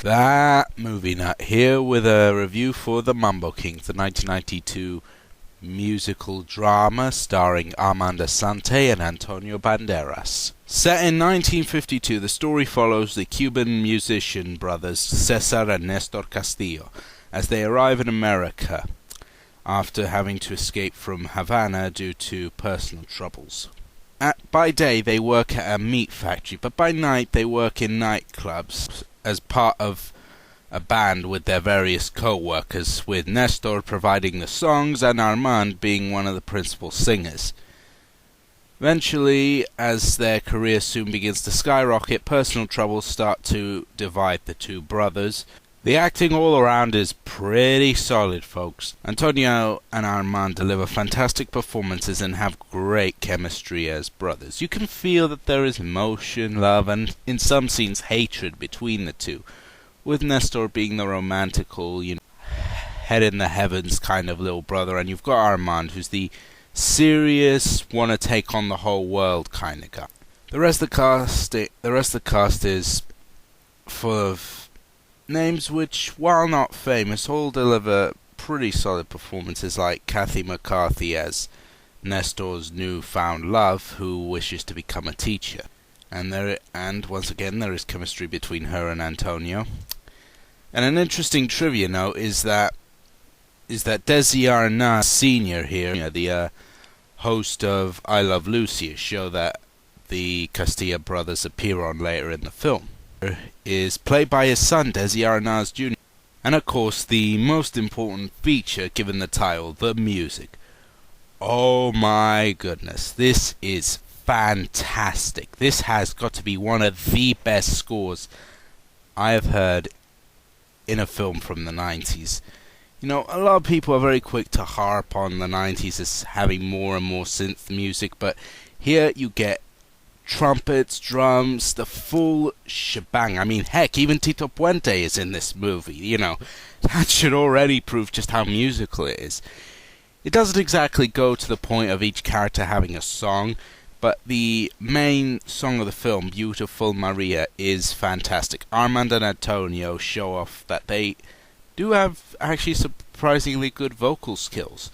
That movie nut here with a review for The Mambo Kings, the 1992 musical drama starring Armand Assante and Antonio Banderas. Set in 1952, the story follows the Cuban musician brothers Cesar and Nestor Castillo as they arrive in America after having to escape from Havana due to personal troubles. By day they work at a meat factory, but by night they work in nightclubs as part of a band with their various co-workers, with Nestor providing the songs and Armand being one of the principal singers. Eventually, as their career soon begins to skyrocket, personal troubles start to divide the two brothers. The acting all around is pretty solid, folks. Antonio and Armand deliver fantastic performances and have great chemistry as brothers. You can feel that there is emotion, love, and in some scenes hatred between the two, with Nestor being the romantical, head in the heavens kind of little brother, and you've got Armand, who's the serious, want to take on the whole world kind of guy. The rest of the cast is full of names which, while not famous, all deliver pretty solid performances, like Kathy McCarthy as Nestor's newfound love, who wishes to become a teacher. And once again, there is chemistry between her and Antonio. And an interesting trivia note is that Desi Arnaz Sr. here, the host of I Love Lucy, a show that the Castilla brothers appear on later in the film, is played by his son, Desi Arnaz Jr. And of course, the most important feature given the title, the music. Oh my goodness, this is fantastic. This has got to be one of the best scores I have heard in a film from the 90s. A lot of people are very quick to harp on the 90s as having more and more synth music, but here you get trumpets, drums, the full shebang. I mean, heck, even Tito Puente is in this movie. That should already prove just how musical it is. It doesn't exactly go to the point of each character having a song, but the main song of the film, Beautiful Maria, is fantastic. Armand and Antonio show off that they do have actually surprisingly good vocal skills.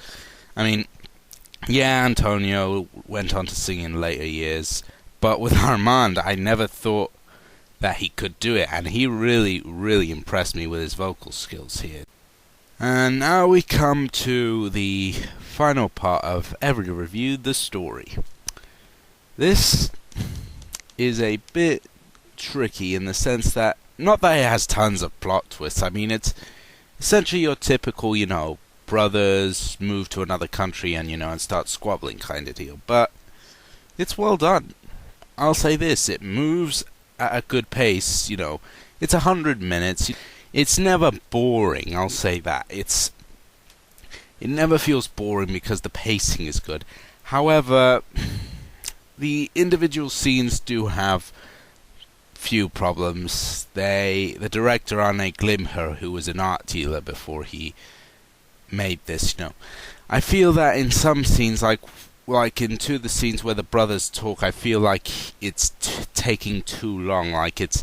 I mean, yeah, Antonio went on to sing in later years, but with Armand, I never thought that he could do it, and he really, really impressed me with his vocal skills here. And now we come to the final part of every review, the story. This is a bit tricky in the sense that, not that it has tons of plot twists, I mean, it's essentially your typical, brothers move to another country and start squabbling kind of deal, but it's well done. I'll say this, it moves at a good pace, it's 100 minutes. It's never boring, I'll say that. It never feels boring because the pacing is good. However, the individual scenes do have few problems. The director, Arne Glimher, who was an art dealer before he made this, I feel that in some scenes, like in two of the scenes where the brothers talk, I feel like it's taking too long. Like it's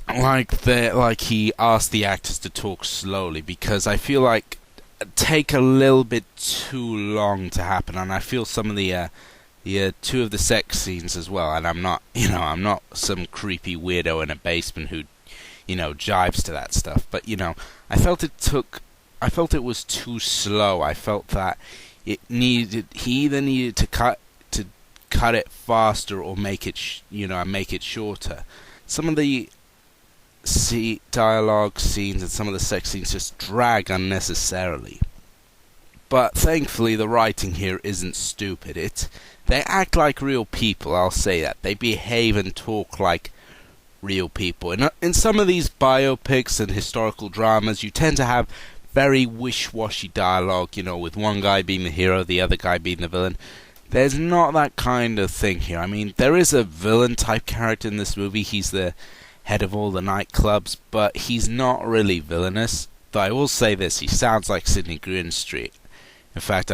like he asked the actors to talk slowly, because I feel like take a little bit too long to happen. And I feel some of the two of the sex scenes as well. And I'm not some creepy weirdo in a basement who jives to that stuff. But I felt it was too slow. I felt that he either needed to cut it faster or make it make it shorter. Some of the dialogue scenes and some of the sex scenes just drag unnecessarily. But thankfully the writing here isn't stupid. They act like real people, I'll say that. They behave and talk like real people. In some of these biopics and historical dramas, you tend to have very wish-washy dialogue, with one guy being the hero, the other guy being the villain. There's not that kind of thing here. I mean, there is a villain-type character in this movie. He's the head of all the nightclubs, but he's not really villainous. Though I will say this, he sounds like Sidney Greenstreet. In fact,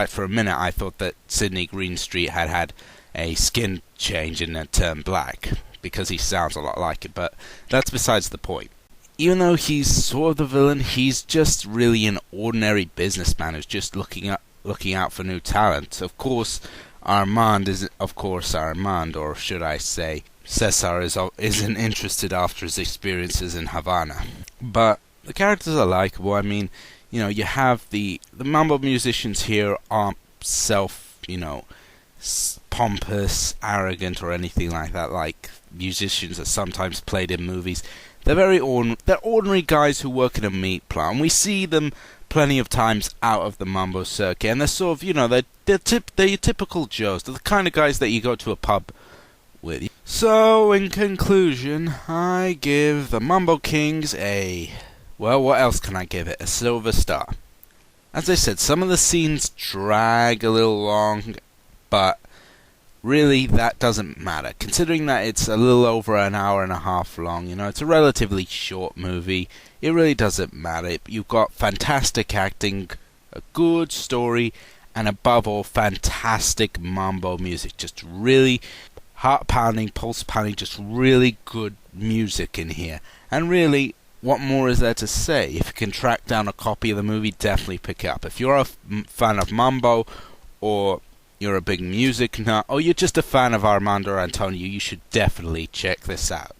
for a minute, I thought that Sidney Greenstreet had a skin change and turned black, because he sounds a lot like it, but that's besides the point. even though he's sort of the villain, he's just really an ordinary businessman who's just looking out for new talent. Of course, Armand is, of course, Armand, or should I say, Cesar isn't interested after his experiences in Havana. But the characters are likable. I mean, you have the Mambo musicians here aren't pompous, arrogant, or anything like that, like musicians that sometimes played in movies. They're ordinary guys who work in a meat plant. We see them plenty of times out of the Mambo circuit, and they're sort of, they're your typical Joes. They're the kind of guys that you go to a pub with. So, in conclusion, I give the Mambo Kings what else can I give it? A silver star. As I said, some of the scenes drag a little long, but really that doesn't matter, considering that it's a little over an hour and a half long. It's a relatively short movie. It really doesn't matter. You've got fantastic acting, a good story, and above all, fantastic mambo music. Just really heart-pounding, pulse-pounding, just really good music in here. And really, what more is there to say? If you can track down a copy of the movie, definitely pick it up. If you're a fan of mambo, or you're a big music nut, or you're just a fan of Armando or Antonio, you should definitely check this out.